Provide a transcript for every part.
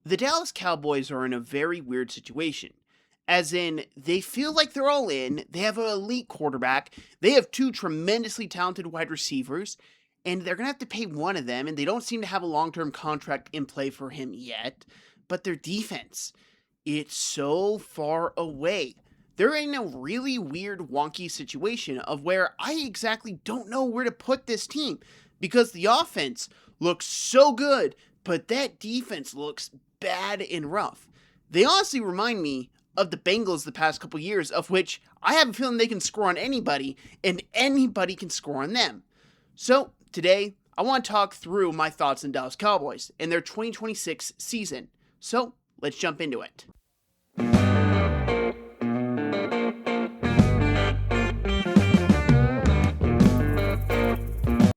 The Dallas Cowboys are in a very weird situation. As in, they feel like they're all in, they have an elite quarterback, they have two tremendously talented wide receivers, and they're going to have to pay one of them, and they don't seem to have a long term contract in play for him yet. But their defense, it's so far away. They're in a really weird, wonky situation of where I exactly don't know where to put this team because the offense looks so good, but that defense looks bad and rough. They honestly remind me of the Bengals the past couple years, of which I have a feeling they can score on anybody, and anybody can score on them. So, today, I want to talk through my thoughts on Dallas Cowboys and their 2026 season. So, let's jump into it.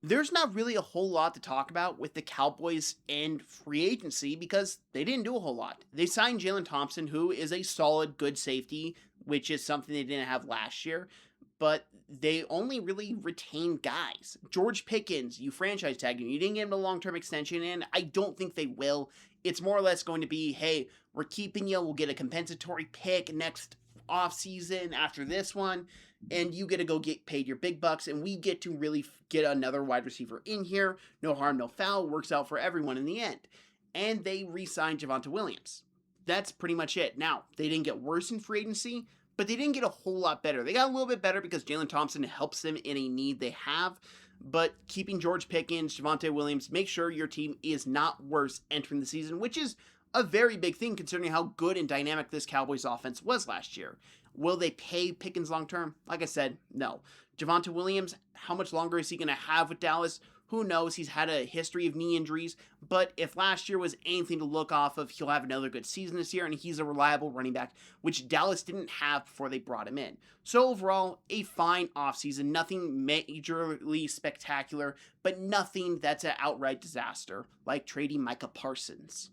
There's not really a whole lot to talk about with the Cowboys and free agency because they didn't do a whole lot. They signed Jalen Thompson, who is a solid, good safety, which is something they didn't have last year, but they only really retained guys. George Pickens, you franchise tagged him. You didn't get him a long-term extension, and I don't think they will. It's more or less going to be, hey, we're keeping you. We'll get a compensatory pick next offseason after this one, and you get to go get paid your big bucks, and we get to really get another wide receiver in here. No harm, no foul. Works out for everyone in the end. And they re-signed Javonte Williams. That's pretty much it. Now, they didn't get worse in free agency, but they didn't get a whole lot better. They got a little bit better because Jalen Thompson helps them in a need they have, but keeping George Pickens, Javonte Williams, make sure your team is not worse entering the season, which is a very big thing considering how good and dynamic this Cowboys offense was last year. Will they pay Pickens long term? Like I said, no. Javonte Williams, how much longer is he going to have with Dallas? Who knows? He's had a history of knee injuries, but if last year was anything to look off of, he'll have another good season this year, and he's a reliable running back, which Dallas didn't have before they brought him in. So overall, a fine offseason, nothing majorly spectacular, but nothing that's an outright disaster, like trading Micah Parsons.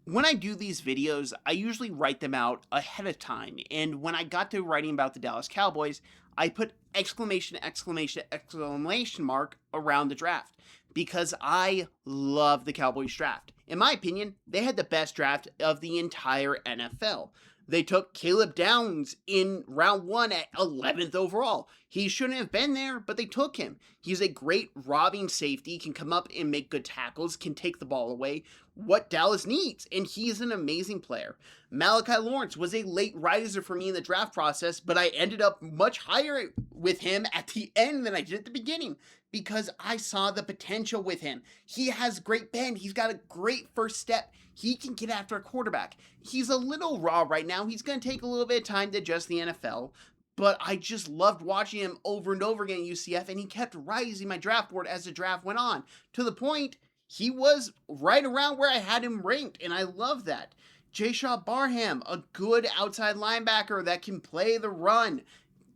When I do these videos, I usually write them out ahead of time, and when I got to writing about the Dallas Cowboys, I put exclamation, exclamation, exclamation mark around the draft, because I love the Cowboys draft. In my opinion, they had the best draft of the entire NFL. They took Caleb Downs in round 1 at 11th overall. He shouldn't have been there, but they took him. He's a great robbing safety, can come up and make good tackles, can take the ball away, what Dallas needs, and he's an amazing player. Malachi Lawrence was a late riser for me in the draft process, but I ended up much higher with him at the end than I did at the beginning because I saw the potential with him. He has great bend. He's got a great first step. He can get after a quarterback. He's a little raw right now. He's going to take a little bit of time to adjust the NFL, but I just loved watching him over and over again at UCF, and he kept rising my draft board as the draft went on, to the point he was right around where I had him ranked, and I love that. Jay Barham, a good outside linebacker that can play the run.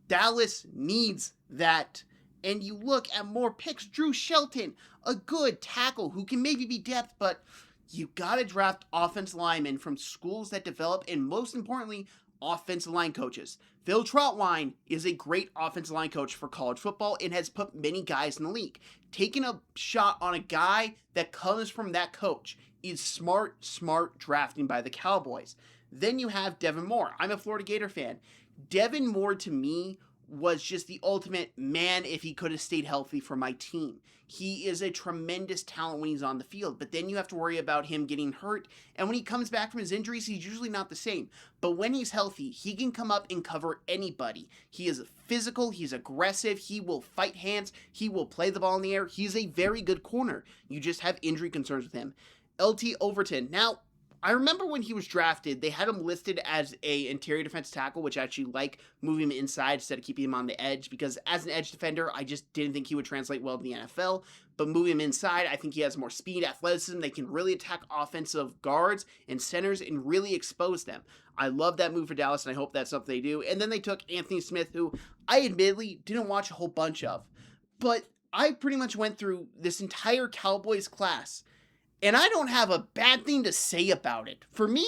Dallas needs that. And you look at more picks. Drew Shelton, a good tackle who can maybe be depth, but you gotta draft offensive linemen from schools that develop, and most importantly, offensive line coaches. Phil Trautwein is a great offensive line coach for college football and has put many guys in the league. Taking a shot on a guy that comes from that coach is smart drafting by the Cowboys. Then you have Devin Moore. I'm a Florida Gator fan. Devin Moore, to me, was just the ultimate man if he could have stayed healthy for my team. He is a tremendous talent when he's on the field, but then you have to worry about him getting hurt, and when he comes back from his injuries, he's usually not the same. But when he's healthy, he can come up and cover anybody. He is physical, he's aggressive, he will fight hands, he will play the ball in the air. He's a very good corner. You just have injury concerns with him. LT Overton. Now, I remember when he was drafted, they had him listed as a interior defense tackle, which I actually like moving him inside instead of keeping him on the edge, because as an edge defender, I just didn't think he would translate well to the NFL. But moving him inside, I think he has more speed, athleticism. They can really attack offensive guards and centers and really expose them. I love that move for Dallas, and I hope that's something they do. And then they took Anthony Smith, who I admittedly didn't watch a whole bunch of, but I pretty much went through this entire Cowboys class, and I don't have a bad thing to say about it. For me,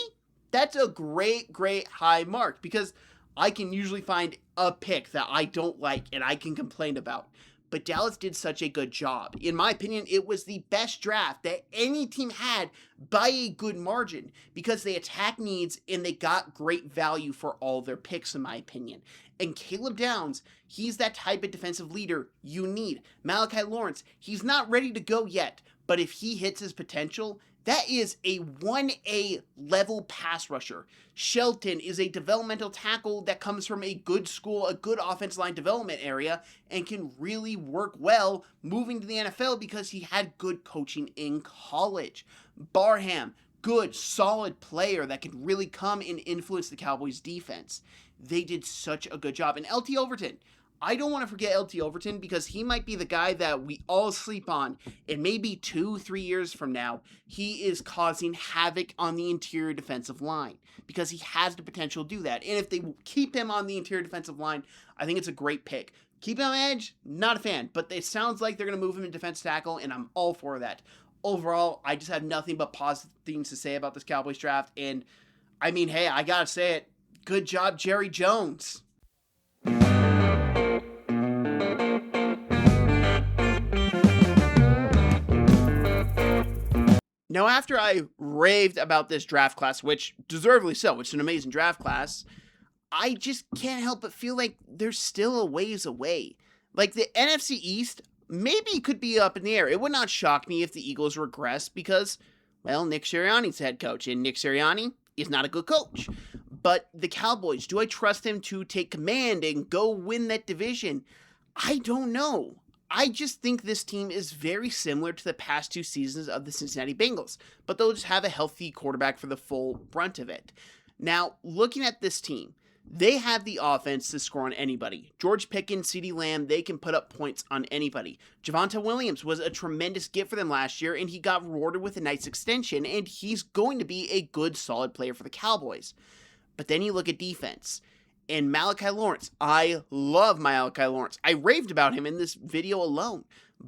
that's a great high mark, because I can usually find a pick that I don't like and I can complain about. But Dallas did such a good job. In my opinion, it was the best draft that any team had by a good margin because they attacked needs and they got great value for all their picks, in my opinion. And Caleb Downs, he's that type of defensive leader you need. Malachi Lawrence, he's not ready to go yet, but if he hits his potential, that is a 1A level pass rusher. Shelton is a developmental tackle that comes from a good school, a good offensive line development area, and can really work well moving to the NFL because he had good coaching in college. Barham, good, solid player that can really come and influence the Cowboys defense. They did such a good job. And LT Overton, I don't want to forget LT Overton because he might be the guy that we all sleep on, and maybe 2-3 years from now, he is causing havoc on the interior defensive line because he has the potential to do that. And if they keep him on the interior defensive line, I think it's a great pick. Keep him on edge, not a fan, but it sounds like they're going to move him in defense tackle, and I'm all for that. Overall, I just have nothing but positive things to say about this Cowboys draft, and I mean, hey, I gotta say it. Good job, Jerry Jones. Now, after I raved about this draft class, which deservedly so, it's an amazing draft class, I just can't help but feel like they're still a ways away. Like the NFC East maybe could be up in the air. It would not shock me if the Eagles regress because, well, Nick Sirianni's the head coach, and Nick Sirianni is not a good coach. But the Cowboys, do I trust him to take command and go win that division? I don't know. I just think this team is very similar to the past 2 seasons of the Cincinnati Bengals, but they'll just have a healthy quarterback for the full brunt of it. Now, looking at this team, they have the offense to score on anybody. George Pickens, CeeDee Lamb, they can put up points on anybody. Javonte Williams was a tremendous get for them last year, and he got rewarded with a nice extension, and he's going to be a good, solid player for the Cowboys. But then you look at defense. And Malachi Lawrence, I love Malachi Lawrence. I raved about him in this video alone.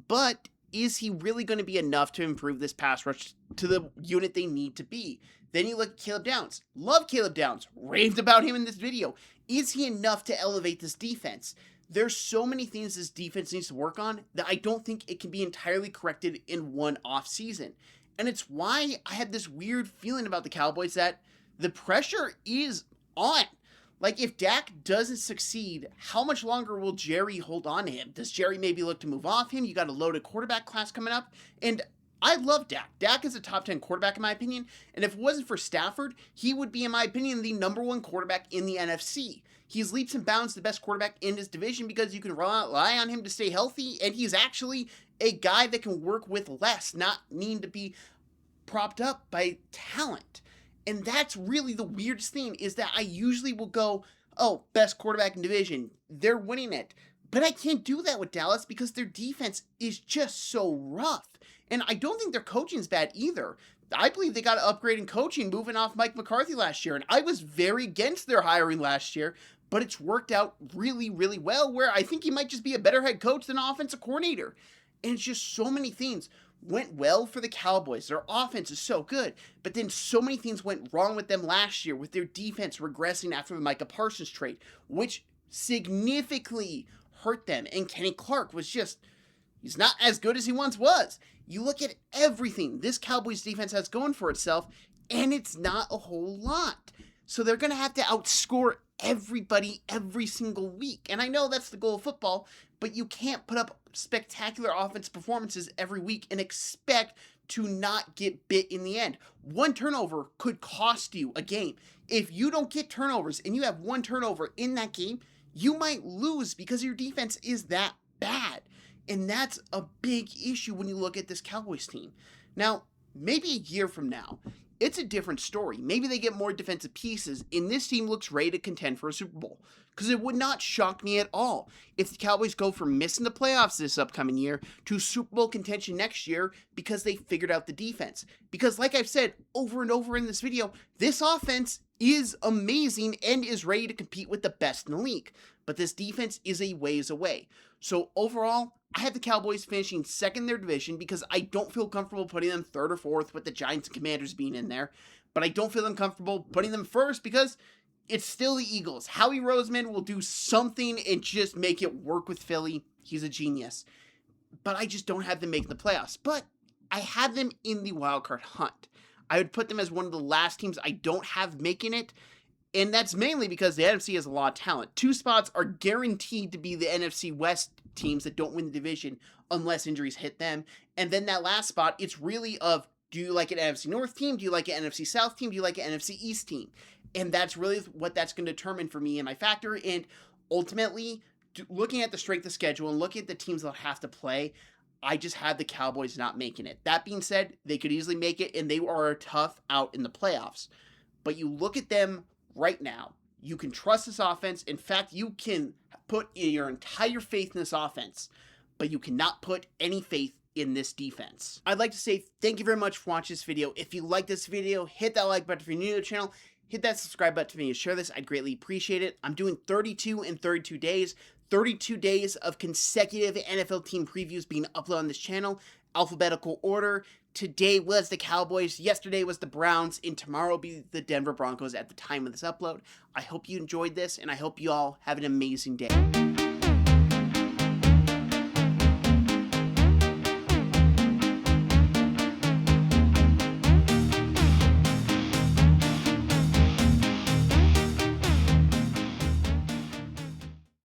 But is he really going to be enough to improve this pass rush to the unit they need to be? Then you look at Caleb Downs. Love Caleb Downs. Raved about him in this video. Is he enough to elevate this defense? There's so many things this defense needs to work on that I don't think it can be entirely corrected in one off season. And it's why I had this weird feeling about the Cowboys that the pressure is on. Like, if Dak doesn't succeed, how much longer will Jerry hold on to him? Does Jerry maybe look to move off him? You got a loaded quarterback class coming up. And I love Dak. Dak is a top 10 quarterback in my opinion. And if it wasn't for Stafford, he would be, in my opinion, the number 1 quarterback in the NFC. He's leaps and bounds the best quarterback in his division because you can rely on him to stay healthy. And he's actually a guy that can work with less, not need to be propped up by talent. And that's really the weirdest thing is that I usually will go, oh, best quarterback in division. They're winning it. But I can't do that with Dallas because their defense is just so rough. And I don't think their coaching is bad either. I believe they got an upgrade in coaching moving off Mike McCarthy last year. And I was very against their hiring last year. But it's worked out really, really well where I think he might just be a better head coach than offensive coordinator. And it's just so many things went well for the Cowboys. Their offense is so good, but then so many things went wrong with them last year with their defense regressing after the Micah Parsons trade, which significantly hurt them. And Kenny Clark was just, he's not as good as he once was. You look at everything this Cowboys defense has going for itself, and it's not a whole lot. So they're going to have to outscore everybody every single week. And I know that's the goal of football, but you can't put up spectacular offense performances every week and expect to not get bit in the end. One turnover could cost you a game. If you don't get turnovers and you have one turnover in that game, you might lose because your defense is that bad. And that's a big issue when you look at this Cowboys team. Now, maybe a year from now, it's a different story. Maybe they get more defensive pieces, and this team looks ready to contend for a Super Bowl. Because it would not shock me at all if the Cowboys go from missing the playoffs this upcoming year to Super Bowl contention next year because they figured out the defense. Because like I've said over and over in this video, this offense is amazing and is ready to compete with the best in the league. But this defense is a ways away. So overall, I have the Cowboys finishing second in their division because I don't feel comfortable putting them third or fourth with the Giants and Commanders being in there. But I don't feel them comfortable putting them first because it's still the Eagles. Howie Roseman will do something and just make it work with Philly. He's a genius. But I just don't have them making the playoffs. But I have them in the wildcard hunt. I would put them as one of the last teams I don't have making it. And that's mainly because the NFC has a lot of talent. 2 spots are guaranteed to be the NFC West teams that don't win the division unless injuries hit them. And then that last spot, it's really of, do you like an NFC North team? Do you like an NFC South team? Do you like an NFC East team? And that's really what that's going to determine for me and my factor. And ultimately, looking at the strength of schedule and looking at the teams they'll have to play, I just have the Cowboys not making it. That being said, they could easily make it, and they are tough out in the playoffs. But you look at them right now, you can trust this offense. In fact, you can put your entire faith in this offense, but you cannot put any faith in this defense. I'd like to say thank you very much for watching this video. If you like this video, hit that like button if you're new to the channel. Hit that subscribe button for me and share this. I'd greatly appreciate it. I'm doing 32 in 32 days. 32 days of consecutive NFL team previews being uploaded on this channel. Alphabetical order. Today was the Cowboys, yesterday was the Browns, and tomorrow will be the Denver Broncos at the time of this upload. I hope you enjoyed this, and I hope you all have an amazing day.